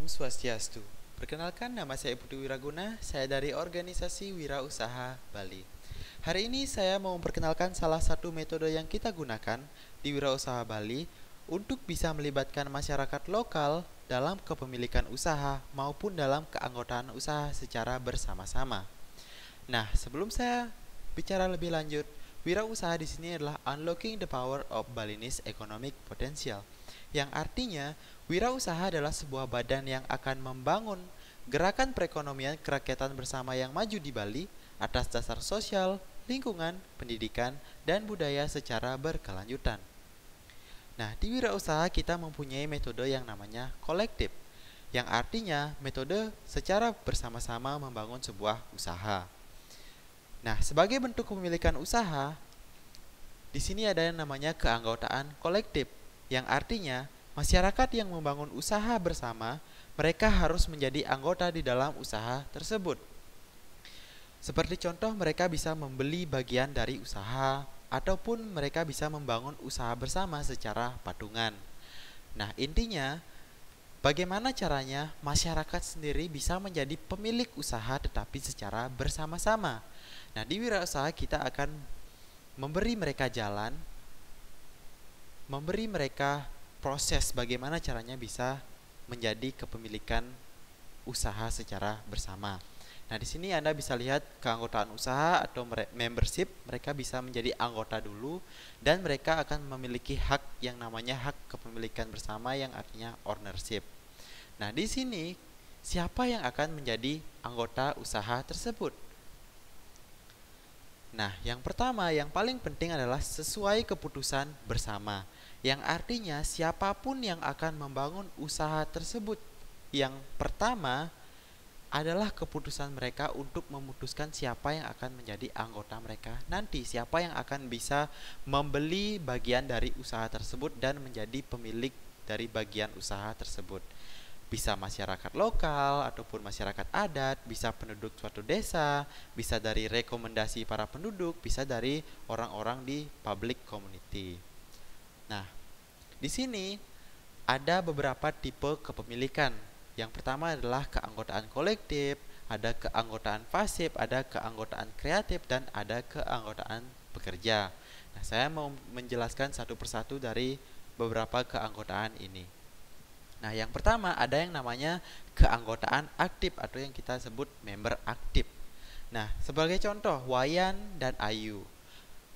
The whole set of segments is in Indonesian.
Om Swastiastu. Perkenalkan, nama saya Budi Wiraguna, saya dari organisasi Wirausaha Bali. Hari ini saya mau memperkenalkan salah satu metode yang kita gunakan di Wirausaha Bali untuk bisa melibatkan masyarakat lokal dalam kepemilikan usaha maupun dalam keanggotaan usaha secara bersama-sama. Nah, sebelum saya bicara lebih lanjut, wirausaha di sini adalah unlocking the power of Balinese economic potential, yang artinya wirausaha adalah sebuah badan yang akan membangun gerakan perekonomian kerakyatan bersama yang maju di Bali atas dasar sosial, lingkungan, pendidikan, dan budaya secara berkelanjutan. Nah, di wirausaha kita mempunyai metode yang namanya kolektif, yang artinya metode secara bersama-sama membangun sebuah usaha. Nah, sebagai bentuk kepemilikan usaha, di sini ada yang namanya keanggotaan kolektif, yang artinya masyarakat yang membangun usaha bersama, mereka harus menjadi anggota di dalam usaha tersebut. Seperti contoh, mereka bisa membeli bagian dari usaha, ataupun mereka bisa membangun usaha bersama secara patungan. Nah, intinya, bagaimana caranya masyarakat sendiri bisa menjadi pemilik usaha tetapi secara bersama-sama. Nah, di wirausaha kita akan memberi mereka jalan, memberi mereka proses bagaimana caranya bisa menjadi kepemilikan usaha secara bersama. Nah, di sini Anda bisa lihat keanggotaan usaha atau membership, mereka bisa menjadi anggota dulu dan mereka akan memiliki hak yang namanya hak kepemilikan bersama yang artinya ownership. Nah, di sini siapa yang akan menjadi anggota usaha tersebut? Nah, yang pertama, yang paling penting adalah sesuai keputusan bersama, yang artinya siapapun yang akan membangun usaha tersebut, yang pertama adalah keputusan mereka untuk memutuskan siapa yang akan menjadi anggota mereka nanti, siapa yang akan bisa membeli bagian dari usaha tersebut dan menjadi pemilik dari bagian usaha tersebut. Bisa masyarakat lokal ataupun masyarakat adat, bisa penduduk suatu desa, bisa dari rekomendasi para penduduk, bisa dari orang-orang di public community. Nah, di sini ada beberapa tipe kepemilikan. Yang pertama adalah keanggotaan kolektif, ada keanggotaan pasif, ada keanggotaan kreatif, dan ada keanggotaan pekerja. Nah, saya mau menjelaskan satu persatu dari beberapa keanggotaan ini. Nah, yang pertama ada yang namanya keanggotaan aktif atau yang kita sebut member aktif. Nah, sebagai contoh, Wayan dan Ayu.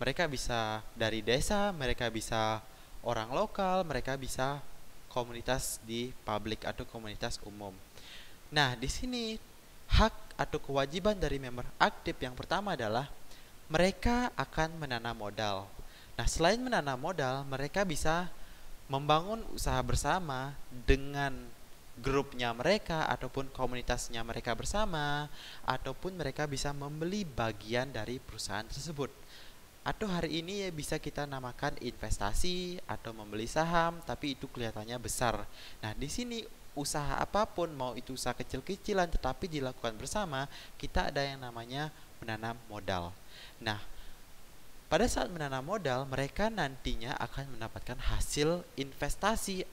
Mereka bisa dari desa, mereka bisa orang lokal, mereka bisa komunitas di publik atau komunitas umum. Nah, di sini hak atau kewajiban dari member aktif yang pertama adalah mereka akan menanam modal. Nah, selain menanam modal, mereka bisa membangun usaha bersama dengan grupnya mereka ataupun komunitasnya mereka bersama, ataupun mereka bisa membeli bagian dari perusahaan tersebut. Atau hari ini ya bisa kita namakan investasi atau membeli saham, tapi itu kelihatannya besar. Nah, di sini usaha apapun, mau itu usaha kecil-kecilan tetapi dilakukan bersama, kita ada yang namanya menanam modal. Nah, pada saat menanam modal, mereka nantinya akan mendapatkan hasil investasi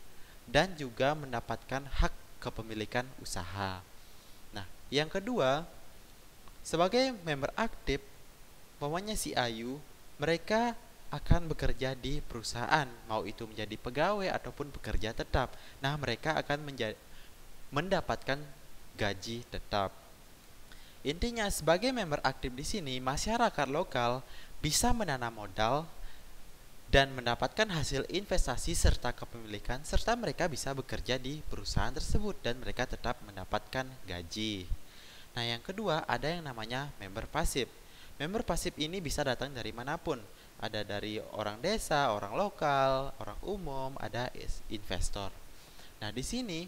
dan juga mendapatkan hak kepemilikan usaha. Nah, yang kedua, sebagai member aktif, umpamanya si Ayu, mereka akan bekerja di perusahaan, mau itu menjadi pegawai ataupun pekerja tetap. Nah, mereka akan mendapatkan gaji tetap. Intinya sebagai member aktif di sini, masyarakat lokal bisa menanam modal dan mendapatkan hasil investasi serta kepemilikan, serta mereka bisa bekerja di perusahaan tersebut dan mereka tetap mendapatkan gaji. Nah, yang kedua ada yang namanya member pasif. Member pasif ini bisa datang dari manapun. Ada dari orang desa, orang lokal, orang umum, ada investor. Nah, di sini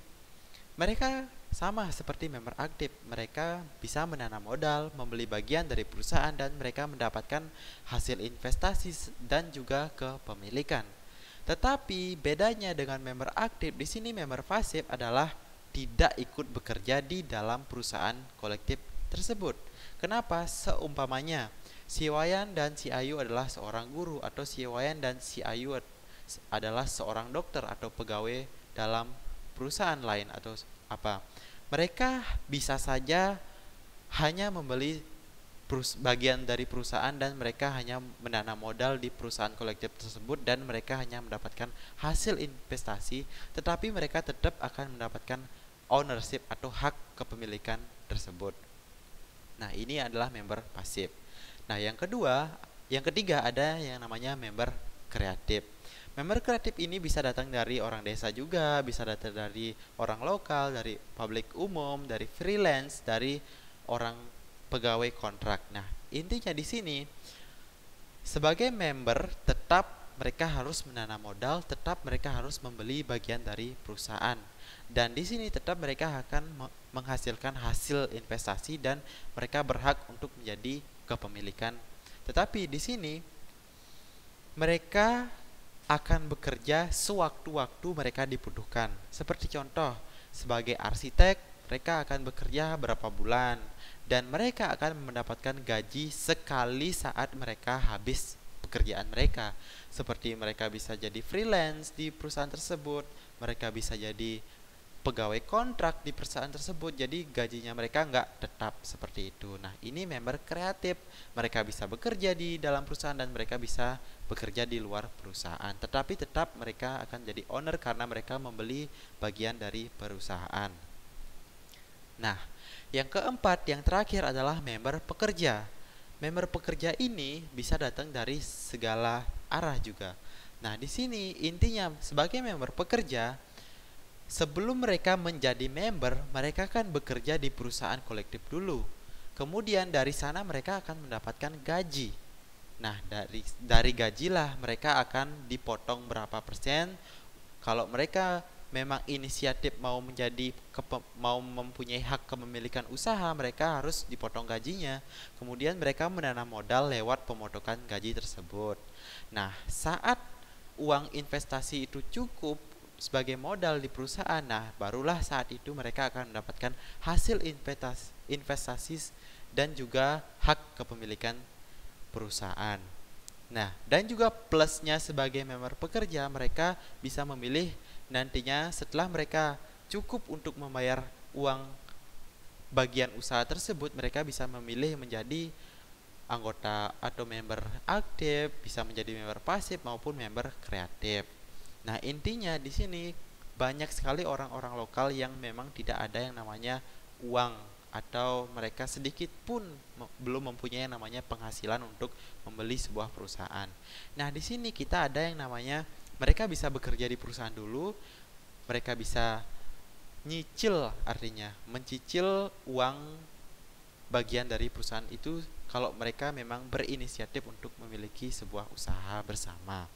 mereka sama seperti member aktif, mereka bisa menanam modal, membeli bagian dari perusahaan dan mereka mendapatkan hasil investasi dan juga kepemilikan. Tetapi bedanya dengan member aktif, di sini member pasif adalah tidak ikut bekerja di dalam perusahaan kolektif tersebut. Kenapa? Seumpamanya si Wayan dan si Ayu adalah seorang guru, atau si Wayan dan si Ayu adalah seorang dokter atau pegawai dalam perusahaan lain atau apa? Mereka bisa saja hanya membeli bagian dari perusahaan dan mereka hanya menanam modal di perusahaan kolektif tersebut dan mereka hanya mendapatkan hasil investasi, tetapi mereka tetap akan mendapatkan ownership atau hak kepemilikan tersebut. Nah, ini adalah member pasif. Nah, yang ketiga ada yang namanya member kreatif. Member kreatif ini bisa datang dari orang desa juga, bisa datang dari orang lokal, dari publik umum, dari freelance, dari orang pegawai kontrak. Nah, intinya di sini sebagai member tetap mereka harus menanam modal, tetap mereka harus membeli bagian dari perusahaan. Dan di sini tetap mereka akan menghasilkan hasil investasi dan mereka berhak untuk menjadi kepemilikan. Tetapi di sini mereka akan bekerja sewaktu-waktu mereka dibutuhkan. Seperti contoh, sebagai arsitek, mereka akan bekerja berapa bulan dan mereka akan mendapatkan gaji sekali saat mereka habis pekerjaan mereka. Seperti mereka bisa jadi freelance di perusahaan tersebut, mereka bisa jadi pegawai kontrak di perusahaan tersebut, jadi gajinya mereka nggak tetap seperti itu. Nah, ini member kreatif. Mereka bisa bekerja di dalam perusahaan dan mereka bisa bekerja di luar perusahaan, tetapi tetap mereka akan jadi owner karena mereka membeli bagian dari perusahaan. Nah, yang keempat, yang terakhir adalah member pekerja. Member pekerja ini bisa datang dari segala arah juga. Nah, di sini intinya sebagai member pekerja, sebelum mereka menjadi member, mereka akan bekerja di perusahaan kolektif dulu. Kemudian dari sana mereka akan mendapatkan gaji. Nah, dari gajilah mereka akan dipotong berapa persen. Kalau mereka memang inisiatif mau mempunyai hak kepemilikan usaha, mereka harus dipotong gajinya. Kemudian mereka menanam modal lewat pemotongan gaji tersebut. Nah, saat uang investasi itu cukup sebagai modal di perusahaan, nah barulah saat itu mereka akan mendapatkan hasil investasi dan juga hak kepemilikan perusahaan. Nah, dan juga plusnya sebagai member pekerja, mereka bisa memilih nantinya setelah mereka cukup untuk membayar uang bagian usaha tersebut, mereka bisa memilih menjadi anggota atau member aktif, bisa menjadi member pasif maupun member kreatif. Nah, intinya di sini banyak sekali orang-orang lokal yang memang tidak ada yang namanya uang atau mereka sedikit pun belum mempunyai yang namanya penghasilan untuk membeli sebuah perusahaan. Nah, di sini kita ada yang namanya mereka bisa bekerja di perusahaan dulu, mereka bisa nyicil, artinya mencicil uang bagian dari perusahaan itu kalau mereka memang berinisiatif untuk memiliki sebuah usaha bersama.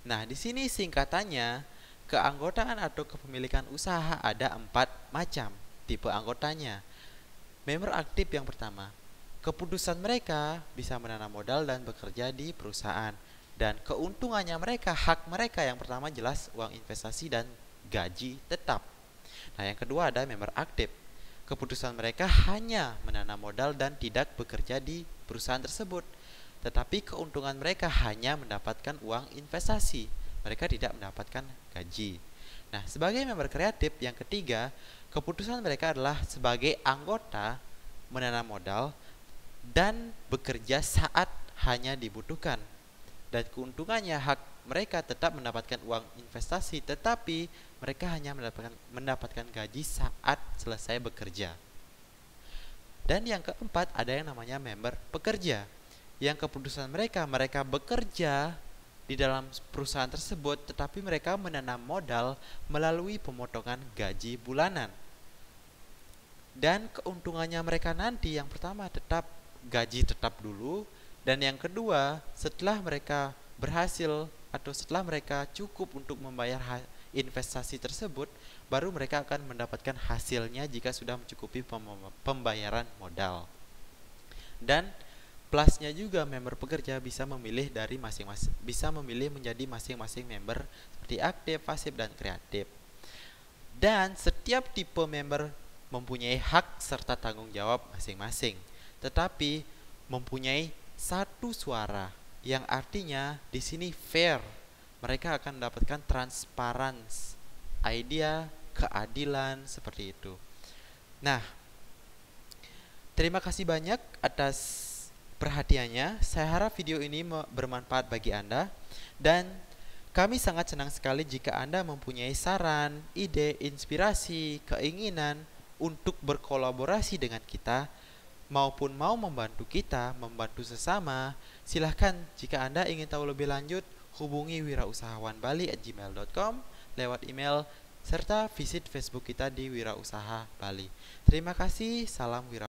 Nah, di sini singkatannya, keanggotaan atau kepemilikan usaha ada 4 macam tipe anggotanya. Member aktif yang pertama, keputusan mereka bisa menanam modal dan bekerja di perusahaan. Dan keuntungannya mereka, hak mereka yang pertama jelas uang investasi dan gaji tetap. Nah, yang kedua ada member aktif. Keputusan mereka hanya menanam modal dan tidak bekerja di perusahaan tersebut. Tetapi keuntungan mereka hanya mendapatkan uang investasi. Mereka tidak mendapatkan gaji. Nah, sebagai member kreatif yang ketiga, keputusan mereka adalah sebagai anggota menanam modal dan bekerja saat hanya dibutuhkan. Dan keuntungannya hak mereka tetap mendapatkan uang investasi, tetapi mereka hanya mendapatkan gaji saat selesai bekerja. Dan yang keempat ada yang namanya member pekerja, yang keputusan mereka bekerja di dalam perusahaan tersebut, tetapi mereka menanam modal melalui pemotongan gaji bulanan. Dan keuntungannya mereka nanti yang pertama tetap gaji tetap dulu, dan yang kedua setelah mereka berhasil atau setelah mereka cukup untuk membayar investasi tersebut, baru mereka akan mendapatkan hasilnya jika sudah mencukupi pembayaran modal. Dan plusnya juga member pekerja bisa memilih dari bisa memilih menjadi masing-masing member seperti aktif, pasif, dan kreatif. Dan setiap tipe member mempunyai hak serta tanggung jawab masing-masing, tetapi mempunyai satu suara, yang artinya di sini fair. Mereka akan mendapatkan transparansi idea keadilan, seperti itu. Nah, terima kasih banyak atas perhatiannya. Saya harap video ini bermanfaat bagi Anda, dan kami sangat senang sekali jika Anda mempunyai saran, ide, inspirasi, keinginan untuk berkolaborasi dengan kita, maupun mau membantu kita, membantu sesama. Silahkan, jika Anda ingin tahu lebih lanjut, hubungi wirausahawanbali@gmail.com lewat email, serta visit Facebook kita di Wirausaha Bali. Terima kasih, salam Wirausaha.